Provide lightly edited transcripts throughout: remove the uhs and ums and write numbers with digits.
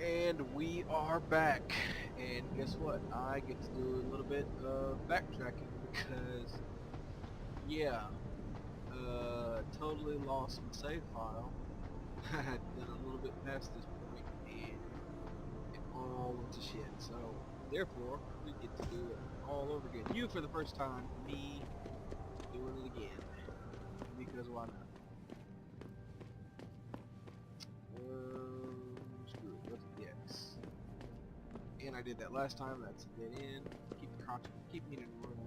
And we are back. And guess what? I get to do a little bit of backtracking because, yeah, totally lost my save file. I had done a little bit past this point and it all went to shit. So, therefore, we get to do it all over again. You for the first time, me doing it again. Because why not? Screw it, what's the X? And I did that last time, that's a dead end. Keep crouching, keep me in the room.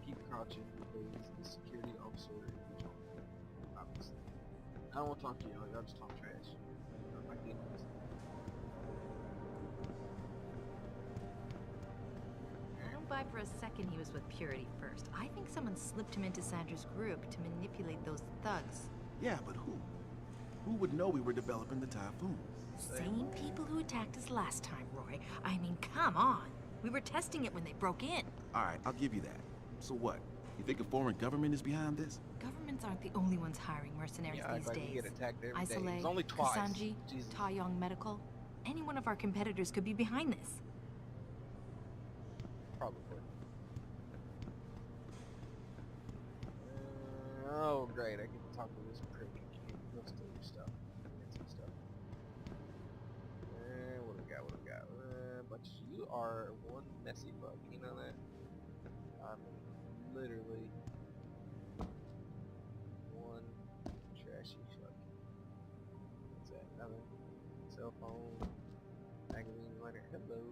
Keep crouching because the security officer is obviously. I don't want to talk to you, y'all just talk trash. Oh my goodness. I don't buy for a second he was with Purity first. I think someone slipped him into Sandra's group to manipulate those thugs. Yeah, but who? Who would know we were developing the Typhoon? Same people who attacked us last time, Roy. I mean, come on. We were testing it when they broke in. Alright, I'll give you that. So what? You think a foreign government is behind this? Governments aren't the only ones hiring mercenaries these days. Get attacked every day. Isolate, It's only twice. Kasanji, Taeyong Medical. Any one of our competitors could be behind this. Probably. Oh great, I get to talk to this prick. Let's do stuff. Get some stuff. What do we got? What do we got? But you are one messy bug, you know that? I'm literally one trashy fuck. What's that? Nothing. Cell phone. Magazine letter. Hello.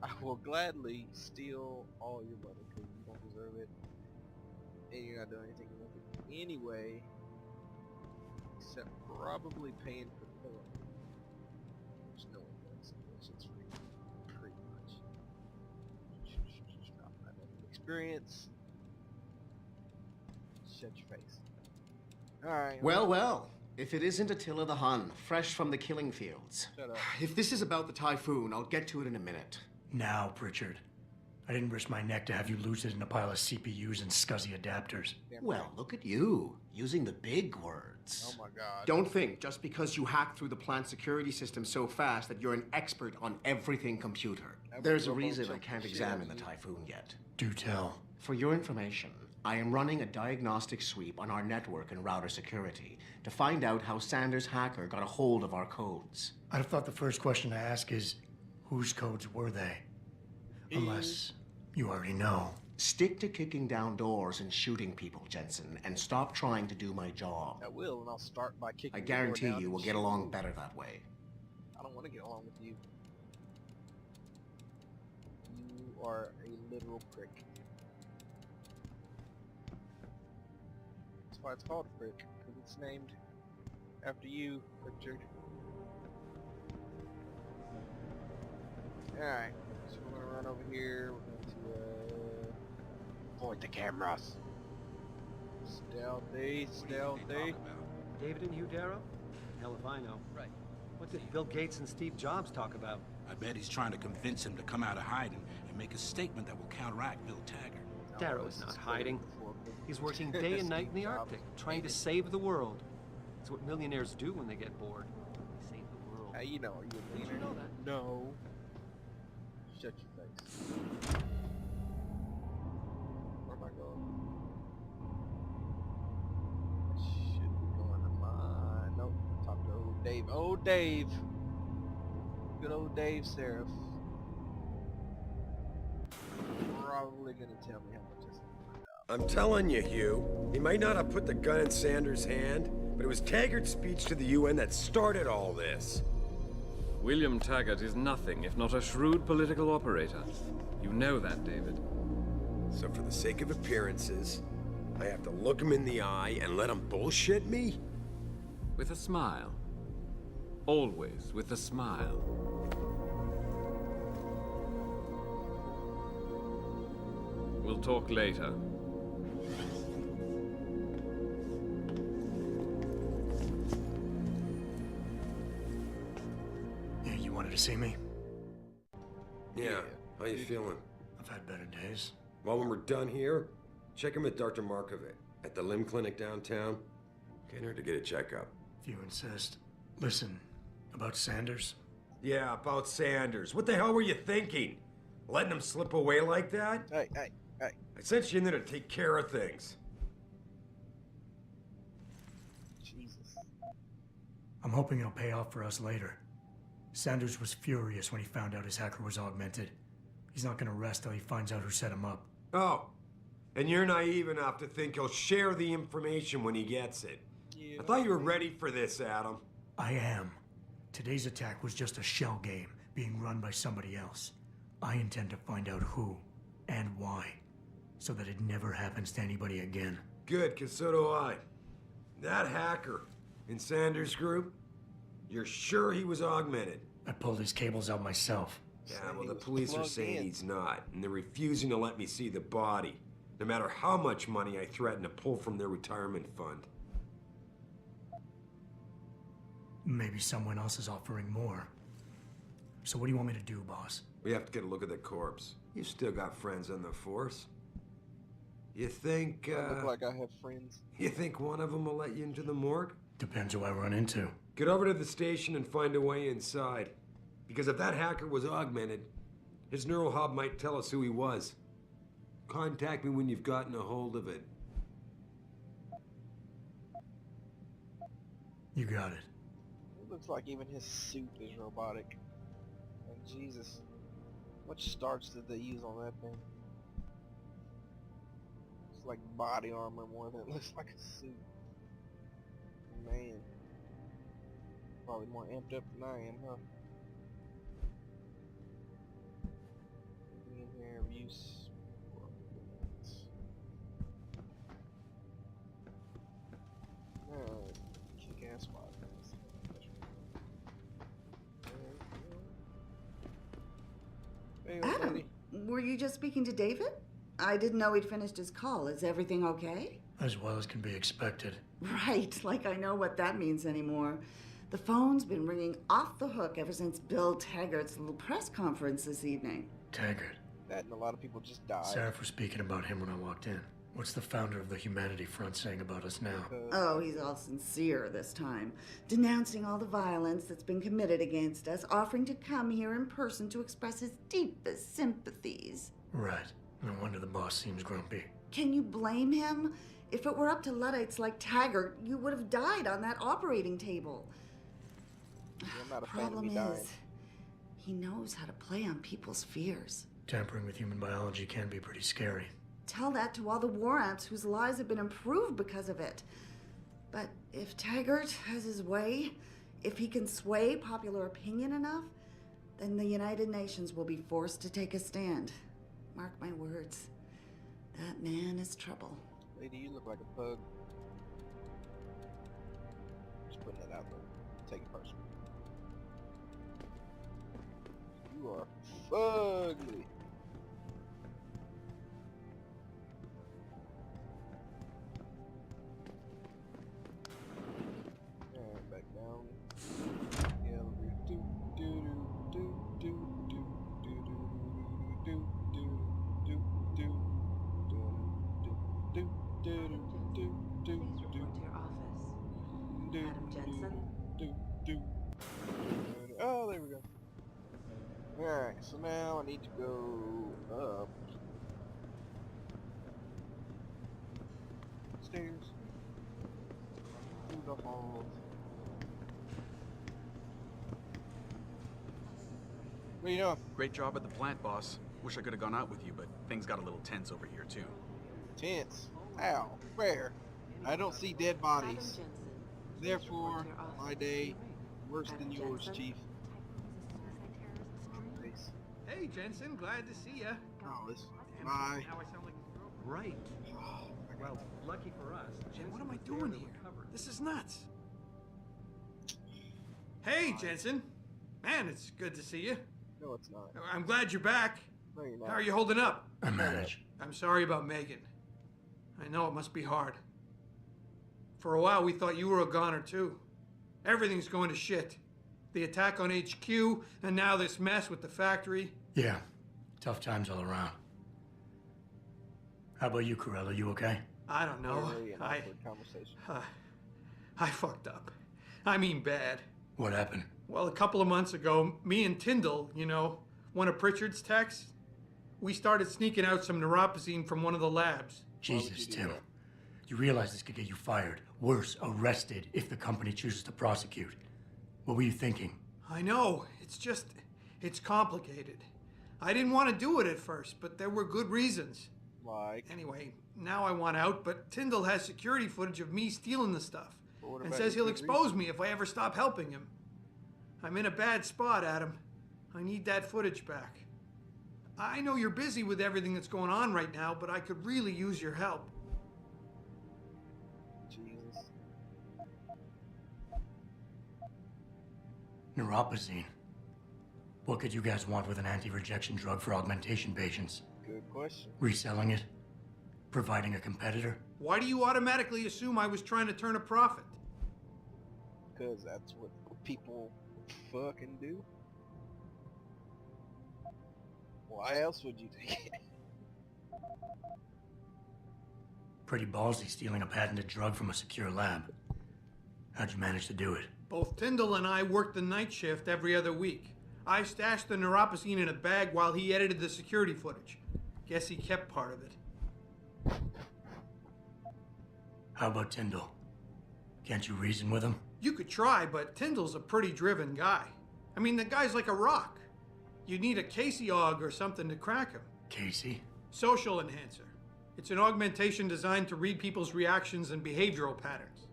I will gladly steal all your money because you don't deserve it. And you're not doing anything with it anyway. Except probably paying for the pillow. Which no one does. It's just free. Pretty much. Experience. Shut your face. Alright. Well, well. If it isn't Attila the Hun, fresh from the killing fields. Shut up. If this is about the Typhoon, I'll get to it in a minute. Now, Pritchard. I didn't risk my neck to have you lose it in a pile of CPUs and scuzzy adapters. Well, look at you, using the big words. Oh my god. Don't think just because you hacked through the plant security system so fast that you're an expert on everything computer. There's a reason I can't examine the Typhoon yet. Do tell. For your information, I am running a diagnostic sweep on our network and router security to find out how Sanders' hacker got a hold of our codes. I'd have thought the first question to ask is, whose codes were they? Unless you already know. Stick to kicking down doors and shooting people, Jensen, and stop trying to do my job. I will, and I'll start by kicking I the door guarantee down you and will get shooting along you. better that way. I don't want to get along with you. You are a literal prick. That's why it's called Prick, because it's named after you, Richard. Alright, so we're gonna run over here. We're going to point the cameras. Stealthy, stealthy. David and Hugh Darrow? Hell if I know. Right. What did Bill Gates and Steve Jobs talk about? I bet he's trying to convince him to come out of hiding and make a statement that will counteract Bill Taggart. Darrow's not hiding. He's working day and night in the Arctic, trying to save the world. It's what millionaires do when they get bored. They save the world. Hey, you know, are you a Did leader? you know that? No. Shut your face. Where am I going? I should be going to mine. Nope. Talk to old Dave. Old Dave. Good old Dave Seraph. Probably gonna tell me how much it's gonna find out. I'm telling you, Hugh, he might not have put the gun in Sanders' hand, but it was Taggart's speech to the UN that started all this. William Taggart is nothing if not a shrewd political operator. You know that, David. So for the sake of appearances, I have to look him in the eye and let him bullshit me? With a smile. Always with a smile. We'll talk later. Yeah, you wanted to see me? Yeah, how you feeling? I've had better days. Well, when we're done here, check him with Dr. Markovic at the limb clinic downtown. Get her to get a checkup. If you insist. Listen, About Sanders? Yeah, about Sanders. What the hell were you thinking? Letting him slip away like that? Hey. I sent you in there to take care of things. Jesus. I'm hoping it'll pay off for us later. Sanders was furious when he found out his hacker was augmented. He's not gonna rest till he finds out who set him up. Oh, and you're naive enough to think he'll share the information when he gets it. Yeah, I thought you were ready for this, Adam. I am. Today's attack was just a shell game being run by somebody else. I intend to find out who and why, so that it never happens to anybody again. Good, because so do I. That hacker in Sanders' group, you're sure he was augmented? I pulled his cables out myself. Yeah, Said well, he the was police are plugged saying in. he's not, and they're refusing to let me see the body, no matter how much money I threaten to pull from their retirement fund. Maybe someone else is offering more. So what do you want me to do, boss? We have to get a look at the corpse. You still got friends on the force. You think, I look like I have friends. you think one of them will let you into the morgue? Depends who I run into. Get over to the station and find a way inside. Because if that hacker was augmented, his neural hub might tell us who he was. Contact me when you've gotten a hold of it. You got it. It looks like even his suit is robotic. And Jesus. How much starch did they use on that thing? It's like body armor more than it looks like a suit. Man. Probably more amped up than I am, huh? In here, use. Kick-ass weapons. Hey, old Adam, lady. were you just speaking to David? I didn't know he'd finished his call. Is everything okay? As well as can be expected. Right, like I know what that means anymore. The phone's been ringing off the hook ever since Bill Taggart's little press conference this evening. Taggart. That and a lot of people just died. Sarah was speaking about him when I walked in. What's the founder of the Humanity Front saying about us now? Oh, he's all sincere this time, denouncing all the violence that's been committed against us, offering to come here in person to express his deepest sympathies. Right. No wonder the boss seems grumpy. Can you blame him? If it were up to Luddites like Taggart, you would have died on that operating table. Yeah, I'm not a fan of Problem me dying. is, he knows how to play on people's fears. Tampering with human biology can be pretty scary. Tell that to all the war amps whose lives have been improved because of it. But if Taggart has his way, if he can sway popular opinion enough, then the United Nations will be forced to take a stand. Mark my words. That man is trouble. Lady, you look like a pug. Just putting that out there. Take it personal. You are fugly. And back down. Yeah, do do do do do do do do do do do do do Please report to your office. Adam Jensen? Oh, there we go. Alright, so now I need to go up stairs through the halls. What are you doing? Great job at the plant, boss. Wish I could have gone out with you, but things got a little tense over here, too. Tense. How? Where? I don't see dead bodies. Therefore, my day worse than yours, Chief. Nice. Hey, Jensen, glad to see ya. Oh, this. Bye. Now I sound like right. Well, lucky for us. Jensen What am I was doing barely here? recovered. This is nuts. Hey, Jensen. Man, it's good to see you. No, it's not. I'm glad you're back. No, you're not. How are you holding up? I manage. I'm sorry about Megan. I know it must be hard. For a while, we thought you were a goner, too. Everything's going to shit. The attack on HQ, and now this mess with the factory. Yeah. Tough times all around. How about you, Corella? You okay? I don't know. Very an awkward conversation. I fucked up. I mean bad. What happened? Well, a couple of months ago, me and Tyndall, you know, one of Pritchard's techs, we started sneaking out some neuropozyne from one of the labs. Jesus, Tim. You realize this could get you fired. Worse, arrested if the company chooses to prosecute. What were you thinking? I know. It's complicated. I didn't want to do it at first, but there were good reasons. Like? Anyway, now I want out, but Tyndall has security footage of me stealing the stuff. And about says your he'll good expose reason? me if I ever stop helping him. I'm in a bad spot, Adam. I need that footage back. I know you're busy with everything that's going on right now, but I could really use your help. Jesus. Neuropozyne. What could you guys want with an anti-rejection drug for augmentation patients? Good question. Reselling it? Providing a competitor? Why do you automatically assume I was trying to turn a profit? Because that's what people fucking do. Why else would you take it? Pretty ballsy stealing a patented drug from a secure lab. How'd you manage to do it? Both Tyndall and I worked the night shift every other week. I stashed the neuropozyne in a bag while he edited the security footage. Guess he kept part of it. How about Tyndall? Can't you reason with him? You could try, but Tyndall's a pretty driven guy. I mean, the guy's like a rock. You'd need a Casey aug or something to crack him. Casey? Social enhancer. It's an augmentation designed to read people's reactions and behavioral patterns.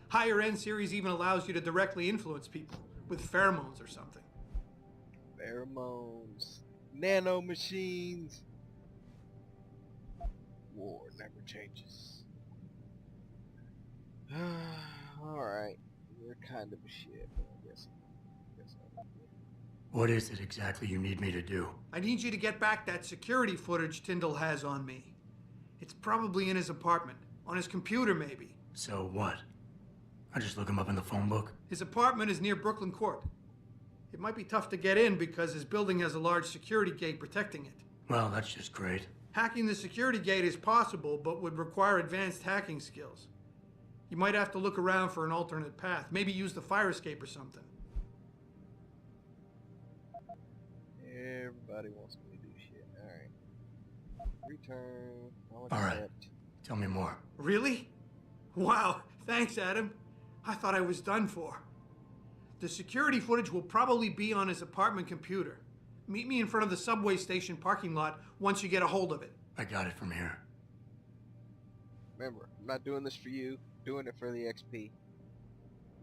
Higher end series even allows you to directly influence people with pheromones or something. Pheromones. Nano machines. War never changes. Alright. You're kind of a shit, but I guess I like it. What is it exactly you need me to do? I need you to get back that security footage Tyndall has on me. It's probably in his apartment. On his computer, maybe. So what? I just look him up in the phone book? His apartment is near Brooklyn Court. It might be tough to get in because his building has a large security gate protecting it. Well, that's just great. Hacking the security gate is possible, but would require advanced hacking skills. You might have to look around for an alternate path. Maybe use the fire escape or something. Everybody wants me to do shit. Alright. Return. I'll All right. accept. Tell me more. Really? Wow. Thanks, Adam. I thought I was done for. The security footage will probably be on his apartment computer. Meet me in front of the subway station parking lot once you get a hold of it. I got it from here. Remember, I'm not doing this for you. I'm doing it for the XP.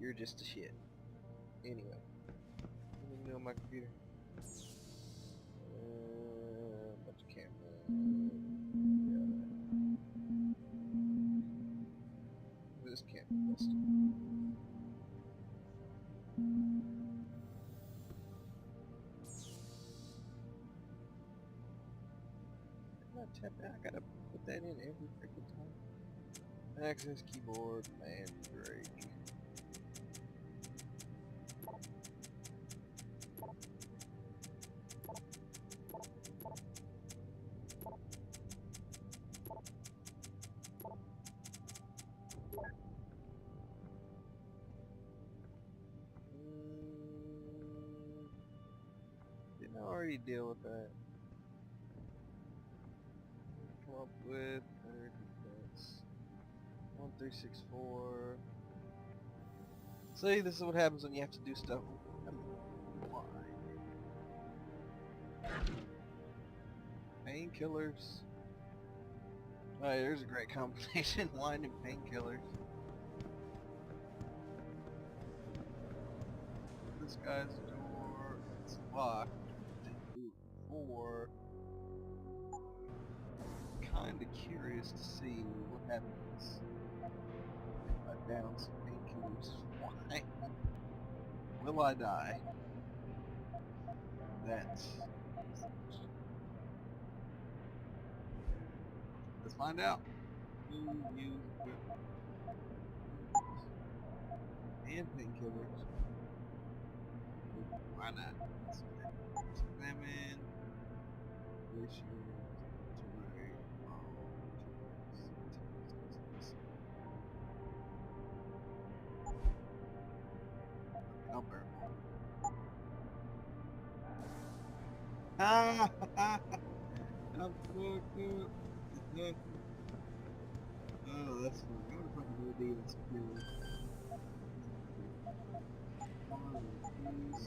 You're just a shit. Anyway. Anything new on my computer? Bunch of cameras. This can't be listed. I gotta put that in every freaking time. Access keyboard, Mandrake. Didn't I already deal with that? Come up with better defense. 1364. See, this is what happens when you have to do stuff. Painkillers. Oh, there's a great combination. Wine and painkillers. This guy's door. It's locked. Didn't do it before. Kinda curious to see what happens if I down some painkillers. Why? Will I die? That's... Let's find out. Who used and painkillers? Why not? Examine. I'll burn. I'm fucked up. Oh, that's funny. I wonder if I can do a deal in security. 1, 2, 6.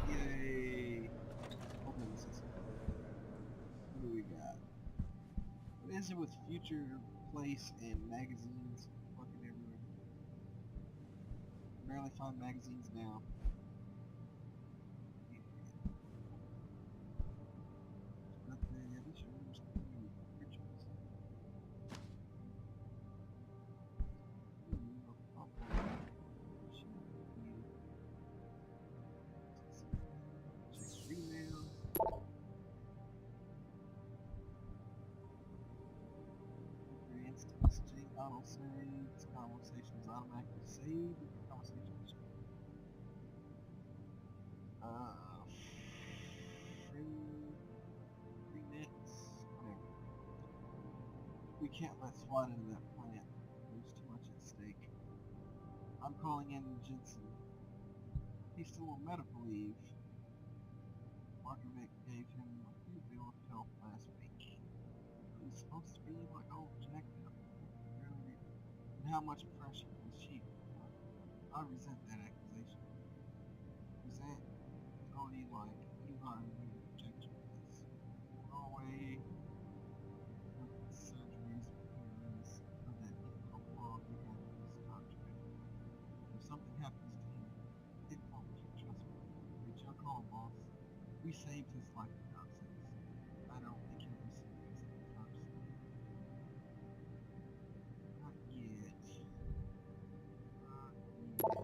Yay! Hold on, this is- What do we got? What is it with future place and magazines fucking everywhere? Barely find magazines now. Auto saves, conversations automatically saved, conversations. Free nets, whatever. We can't let SWAT into that plant. There's too much at stake. I'm calling in Jensen. He's still on medical leave. Markovic gave him a free bill of health last week. He's supposed to be like all jacked up. And how much pressure was she? I resent that accusation. Resent Cody like you are a rejection of this. Norway, surgeries, repairs of that difficult quality he had in his contract. If something happens to him, it won't be, trust me. It's your call, boss. We saved his life for God's sakes. I don't think he'll be serious anytime soon. Not yet. Hi,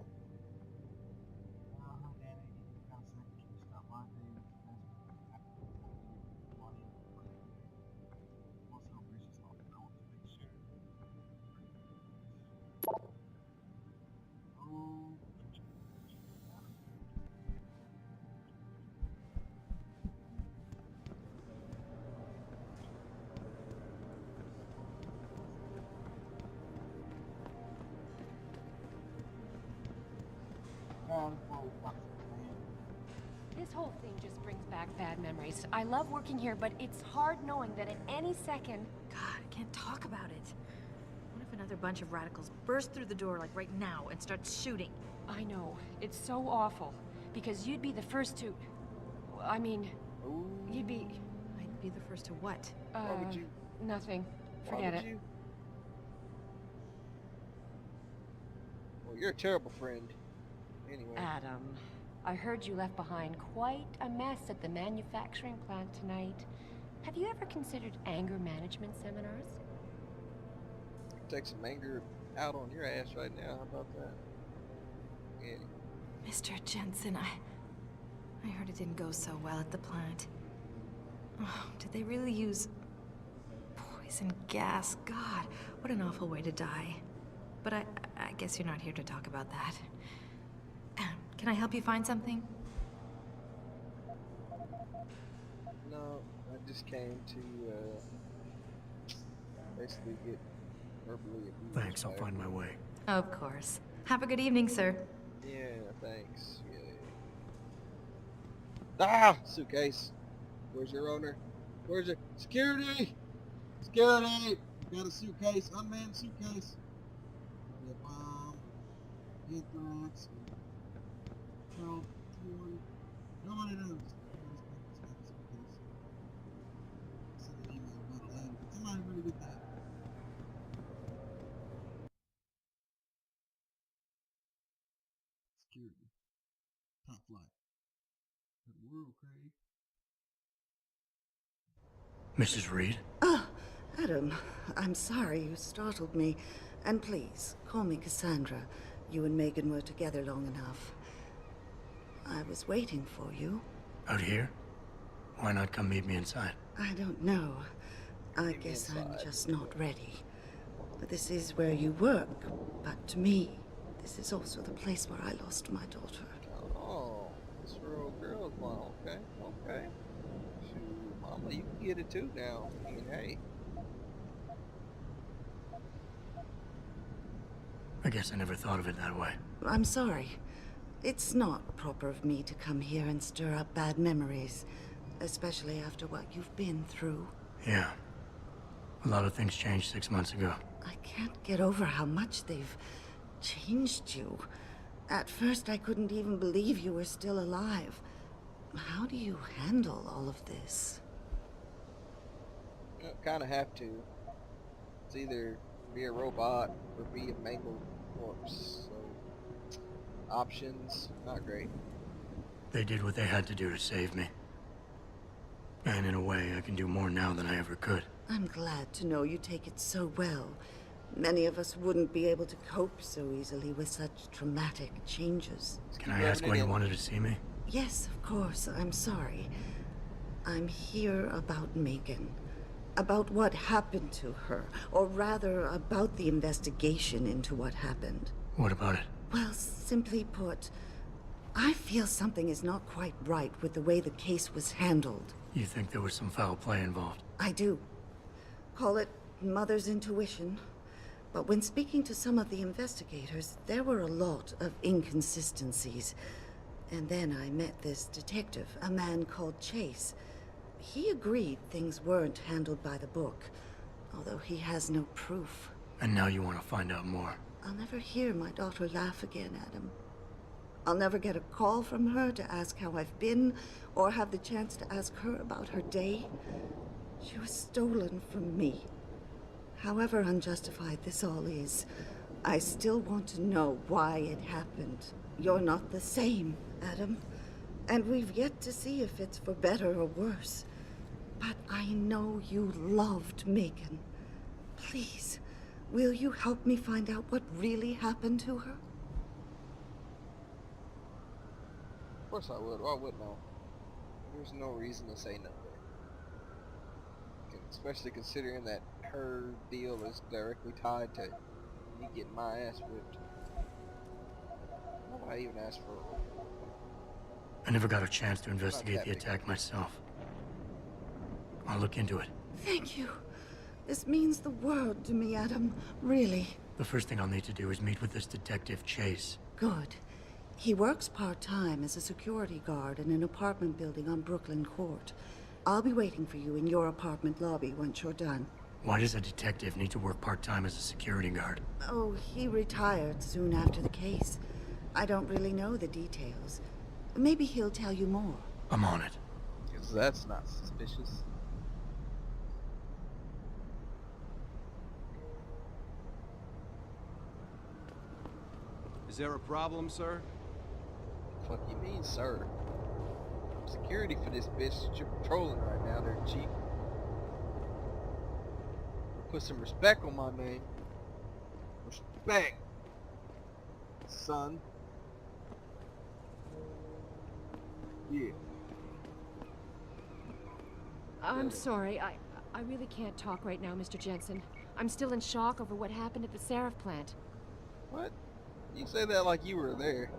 Danny. Got a second? Can you stop by, David? Most celebrations often. I want to make sure. Oh, This whole thing just brings back bad memories. I love working here, but it's hard knowing that at any second... God, I can't talk about it. What if another bunch of radicals burst through the door like right now and start shooting? I know. It's so awful. Because you'd be the first to... I mean... You'd be... I'd be the first to what? Why would you? Nothing. Why Forget would it. you? Well, you're a terrible friend. Anyway. Adam, I heard you left behind quite a mess at the manufacturing plant tonight. Have you ever considered anger management seminars? Take some anger out on your ass right now. How about that? Anyway. Mr. Jensen, I heard it didn't go so well at the plant. Oh, did they really use poison gas? God, what an awful way to die. But I guess you're not here to talk about that. Can I help you find something? No, I just came to basically get verbally abused. Thanks, I'll find my way. Of course. Have a good evening, sir. Yeah, thanks. Yeah. Ah! Suitcase. Where's your owner? Where's your... Security! Security! Got a suitcase. Unmanned suitcase. The bomb. Anthrax. Well, nobody knows. Send an email about that. Somebody really get that. Security. Top flight. Good world, Craig. Mrs. Reed? Adam, I'm sorry you startled me. And please, call me Cassandra. You and Megan were together long enough. I was waiting for you. Out here? Why not come meet me inside? I don't know. I guess I'm just not ready. This is where you work, but to me, this is also the place where I lost my daughter. Oh, this real girl's mom. Okay, okay. Shoot, mama, you can get it too now. I mean, hey. I guess I never thought of it that way. I'm sorry. It's not proper of me to come here and stir up bad memories, especially after what you've been through. Yeah. A lot of things changed 6 months ago. I can't get over how much they've changed you. At first, I couldn't even believe you were still alive. How do you handle all of this? You kind of have to. It's either be a robot or be a mangled corpse. So, options, not great. They did what they had to do to save me. And in a way, I can do more now than I ever could. I'm glad to know you take it so well. Many of us wouldn't be able to cope so easily with such traumatic changes. Can I ask why you wanted to see me? Yes, of course. I'm sorry. I'm here about Megan. About what happened to her. Or rather, about the investigation into what happened. What about it? Well, simply put, I feel something is not quite right with the way the case was handled. You think there was some foul play involved? I do. Call it mother's intuition. But when speaking to some of the investigators, there were a lot of inconsistencies. And then I met this detective, a man called Chase. He agreed things weren't handled by the book, although he has no proof. And now you want to find out more? I'll never hear my daughter laugh again, Adam. I'll never get a call from her to ask how I've been, or have the chance to ask her about her day. She was stolen from me. However unjustified this all is, I still want to know why it happened. You're not the same, Adam. And we've yet to see if it's for better or worse. But I know you loved Megan. Please, will you help me find out what really happened to her? Of course I would. Why wouldn't I? There's no reason to say no there. Especially considering that her deal is directly tied to me getting my ass whipped. Why would I even ask for it? I never got a chance to investigate the attack myself. I'll look into it. Thank you. This means the world to me, Adam. Really. The first thing I'll need to do is meet with this detective, Chase. Good. He works part-time as a security guard in an apartment building on Brooklyn Court. I'll be waiting for you in your apartment lobby once you're done. Why does a detective need to work part-time as a security guard? Oh, he retired soon after the case. I don't really know the details. Maybe he'll tell you more. I'm on it. Because that's not suspicious. Is there a problem, sir? Fuck you mean, sir? I'm security for this bitch that you're patrolling right now there, Chief. Put some respect on my name. Respect, son. Yeah. I'm sorry. I really can't talk right now, Mr. Jensen. I'm still in shock over what happened at the Seraph plant. What? You say that like you were there.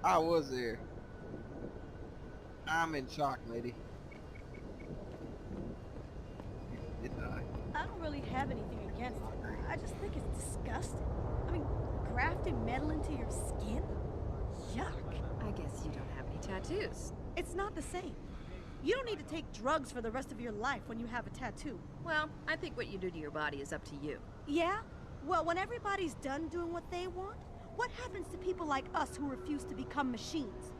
I was there. I'm in shock, lady. Didn't I? I don't really have anything against it. I just think it's disgusting. I mean, grafting metal into your skin? Yuck. I guess you don't have any tattoos. It's not the same. You don't need to take drugs for the rest of your life when you have a tattoo. Well, I think what you do to your body is up to you. Yeah? Well, when everybody's done doing what they want, what happens to people like us who refuse to become machines?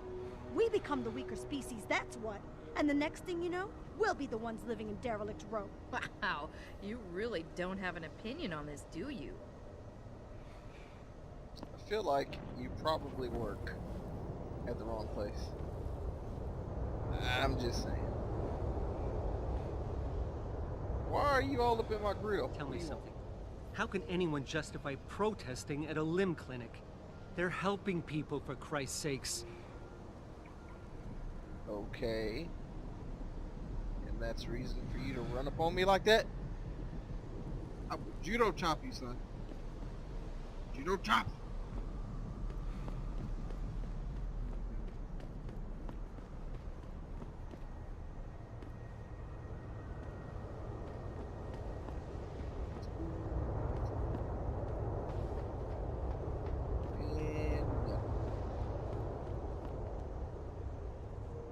We become the weaker species, that's what. And the next thing you know, we'll be the ones living in derelict row. Wow, you really don't have an opinion on this, do you? I feel like you probably work at the wrong place. I'm just saying. Why are you all up in my grill? Tell me something. How can anyone justify protesting at a limb clinic? They're helping people, for Christ's sakes. Okay. And that's reason for you to run up on me like that? I will judo chop you, son. Judo chop.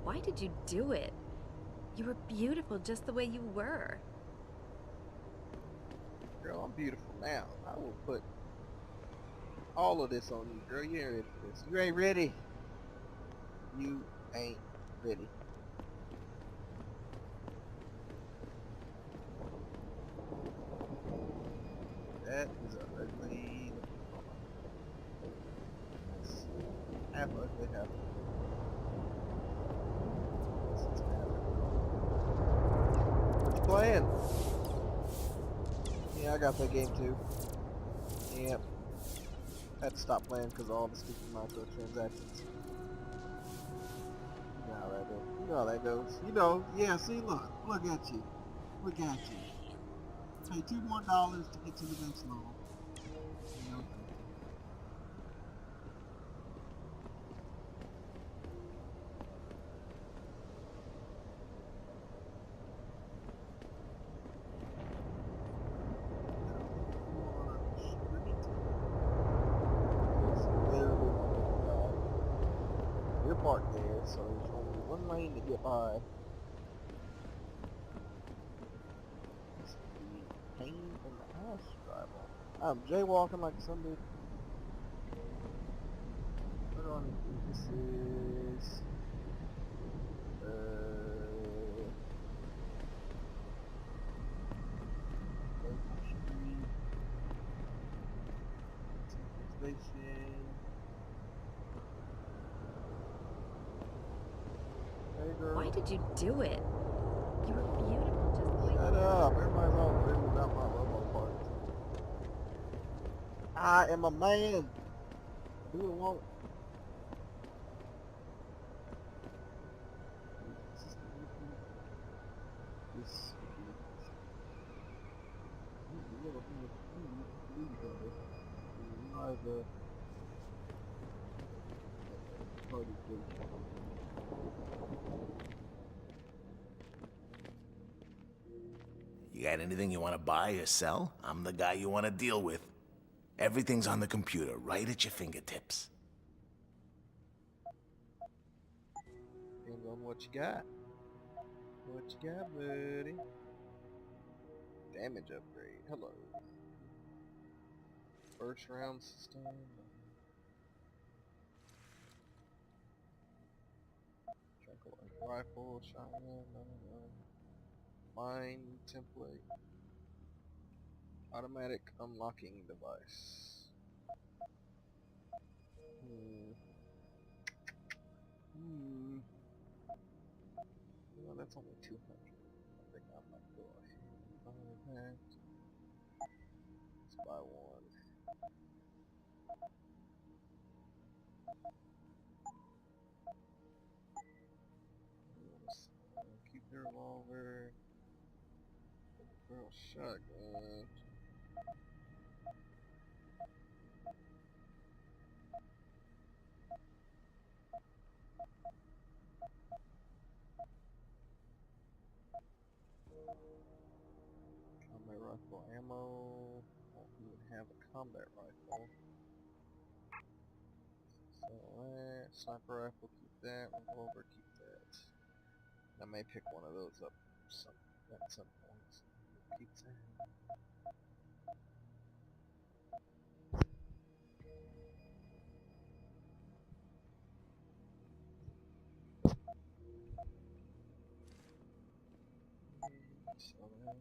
Why did you do it? You were beautiful just the way you were. Girl, I'm beautiful now. I will put all of this on you, girl. You ain't ready for this. You ain't ready. You ain't ready. That is a ugly it's half ugly, half what you playing? Yeah, I got that game too. Yep. Had to stop playing because of all the stupid microtransactions. You know how that goes. You know how that goes. You know, yeah, see, look at you. Look at you. Pay $2 more to get to the next level. No thank you. You're parked there, so there's only one lane to get by. Pain in the ass drive on. I'm jaywalking like somebody. What on this is Station. Hey girl. Why did you do it? You were beautiful just the way you were. Shut up. Everybody's all worried about my robo parts. I am a man. Do what I want. This You got anything you want to buy or sell? I'm the guy you want to deal with. Everything's on the computer, right at your fingertips. Depends on what you got. What you got, buddy? Damage upgrade. Hello. First round system. Tranquilized rifle, shotgun, mine template. Automatic unlocking device. Well, that's only 200. I think I might go ahead and buy that. Let's buy one. Keep the revolver. Girl shotgun. Combat rifle ammo. Won't even have a combat rifle. So that sniper rifle, keep that. Revolver, keep that. I may pick one of those up at some point. Keep that. So then.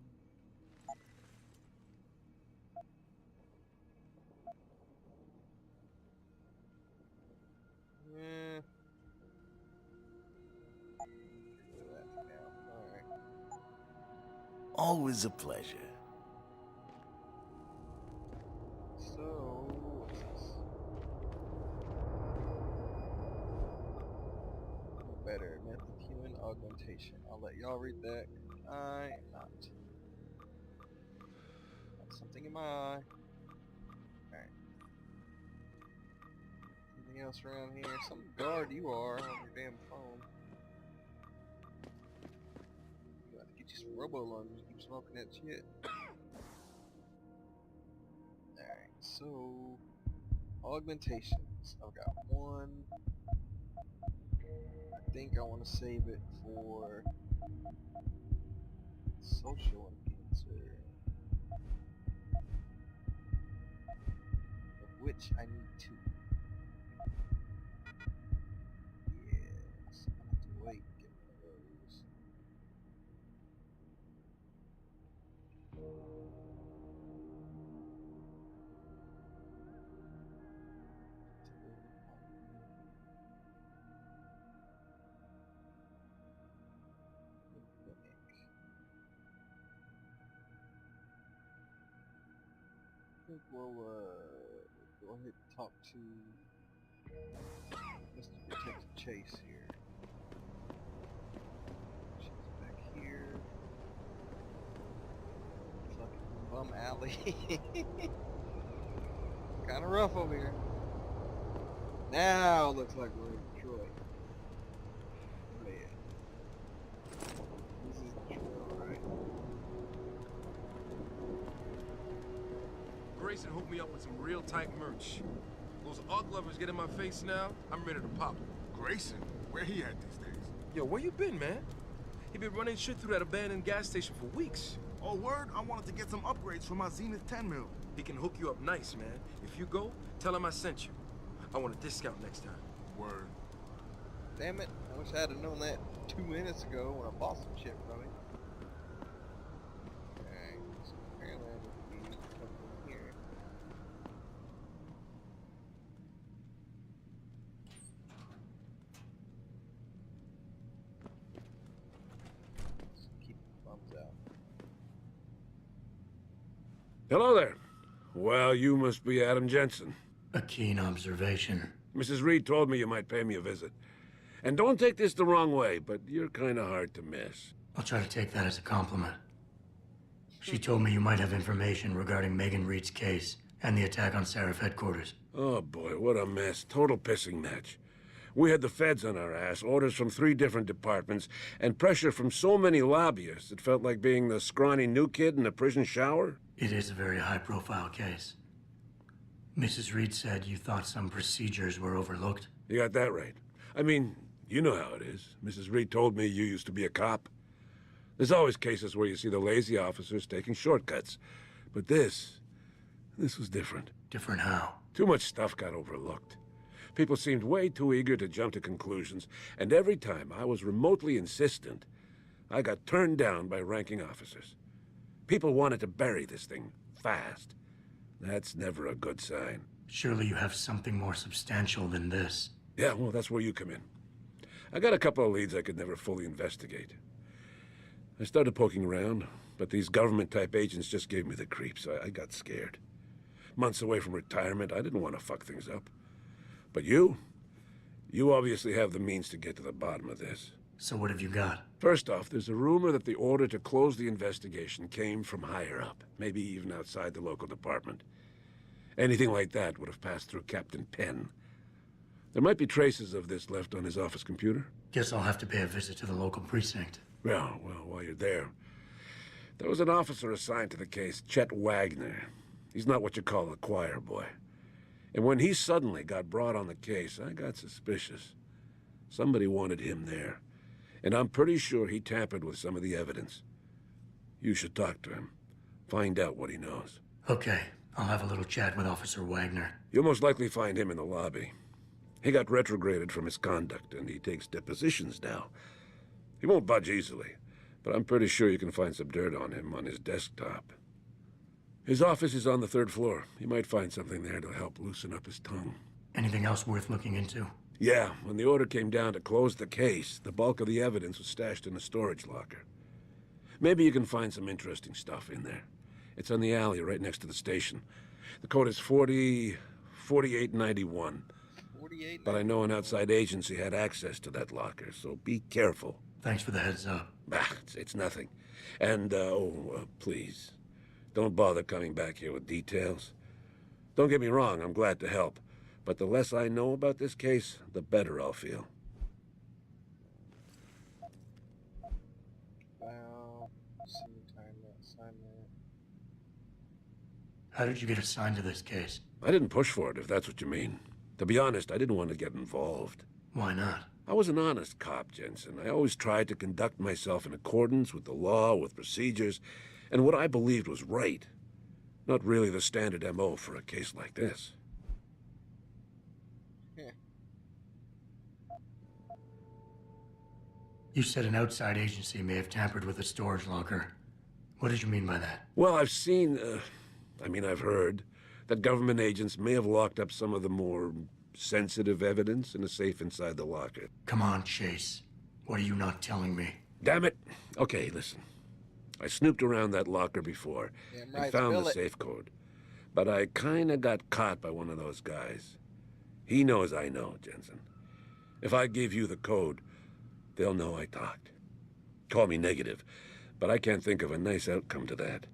Yeah. Do that for now. Alright. Always a pleasure. So, what's this? No better. Method human augmentation. I'll let y'all read that. I am not. Got something in my eye. Alright. Anything else around here? Some guard you are on your damn phone. You have to get you some robo-lungs. You keep smoking that shit. Alright, so augmentations. I've got 1, think I want to save it for social enhancer, of which I need 2. Yes, I have to wait to get one of those. I think we'll go ahead and talk to Mr. Detective Chase here. She's back here. It's like a bum alley. Kind of rough over here. Now looks like we're in Detroit. Oh yeah. This is Detroit, right? Grayson hooked me up with some real tight merch. Those art lovers get in my face now, I'm ready to pop. Grayson? Where he at these days? Yo, where you been, man? He been running shit through that abandoned gas station for weeks. Oh, word? I wanted to get some upgrades for my Zenith 10 mil. He can hook you up nice, man. If you go, tell him I sent you. I want a discount next time. Word. Damn it, I wish I had known that 2 minutes ago when I bought some shit from him. Okay, so apparently I need to be something here. Let's keep the bums out. Hello there. Well, you must be Adam Jensen. A keen observation. Mrs. Reed told me you might pay me a visit. And don't take this the wrong way, but you're kind of hard to miss. I'll try to take that as a compliment. She told me you might have information regarding Megan Reed's case and the attack on Seraph headquarters. Oh boy, what a mess. Total pissing match. We had the feds on our ass, orders from 3 different departments, and pressure from so many lobbyists it felt like being the scrawny new kid in a prison shower. It is a very high-profile case. Mrs. Reed said you thought some procedures were overlooked. You got that right. I mean, you know how it is. Mrs. Reed told me you used to be a cop. There's always cases where you see the lazy officers taking shortcuts. But this was different. Different how? Too much stuff got overlooked. People seemed way too eager to jump to conclusions, and every time I was remotely insistent, I got turned down by ranking officers. People wanted to bury this thing fast. That's never a good sign. Surely you have something more substantial than this. Yeah, well, that's where you come in. I got a couple of leads I could never fully investigate. I started poking around, but these government-type agents just gave me the creeps. I got scared. Months away from retirement, I didn't want to fuck things up. But you obviously have the means to get to the bottom of this. So what have you got? First off, there's a rumor that the order to close the investigation came from higher up, maybe even outside the local department. Anything like that would have passed through Captain Penn. There might be traces of this left on his office computer. Guess I'll have to pay a visit to the local precinct. Well, while you're there, there was an officer assigned to the case, Chet Wagner. He's not what you call a choir boy. And when he suddenly got brought on the case, I got suspicious. Somebody wanted him there. And I'm pretty sure he tampered with some of the evidence. You should talk to him. Find out what he knows. Okay, I'll have a little chat with Officer Wagner. You'll most likely find him in the lobby. He got retrograded from his conduct, and he takes depositions now. He won't budge easily, but I'm pretty sure you can find some dirt on him on his desktop. His office is on the 3rd floor. You might find something there to help loosen up his tongue. Anything else worth looking into? Yeah, when the order came down to close the case, the bulk of the evidence was stashed in a storage locker. Maybe you can find some interesting stuff in there. It's on the alley right next to the station. The code is 4891. But I know an outside agency had access to that locker, so be careful. Thanks for the heads up. It's nothing. And, please, don't bother coming back here with details. Don't get me wrong, I'm glad to help. But the less I know about this case, the better I'll feel. How did you get assigned to this case? I didn't push for it, if that's what you mean. To be honest, I didn't want to get involved. Why not? I was an honest cop, Jensen. I always tried to conduct myself in accordance with the law, with procedures, and what I believed was right. Not really the standard MO for a case like this. You said an outside agency may have tampered with a storage locker. What did you mean by that? Well, I've seen, I've heard that government agents may have locked up some of the more sensitive evidence in a safe inside the locker. Come on, Chase. What are you not telling me? Damn it. Okay, listen. I snooped around that locker before and found the safe code. But I kinda got caught by one of those guys. He knows I know, Jensen. If I give you the code, they'll know I talked. Call me negative, but I can't think of a nice outcome to that.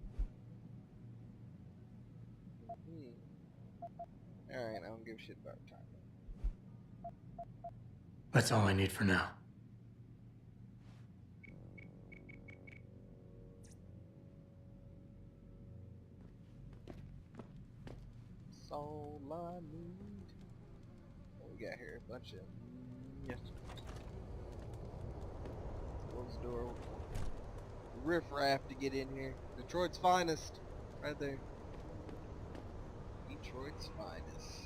Alright, I don't give a shit about time. That's all I need for now. That's all I need. What we got here? A bunch of close the door. Riff-raff to get in here. Detroit's finest. Right there. Detroit's finest.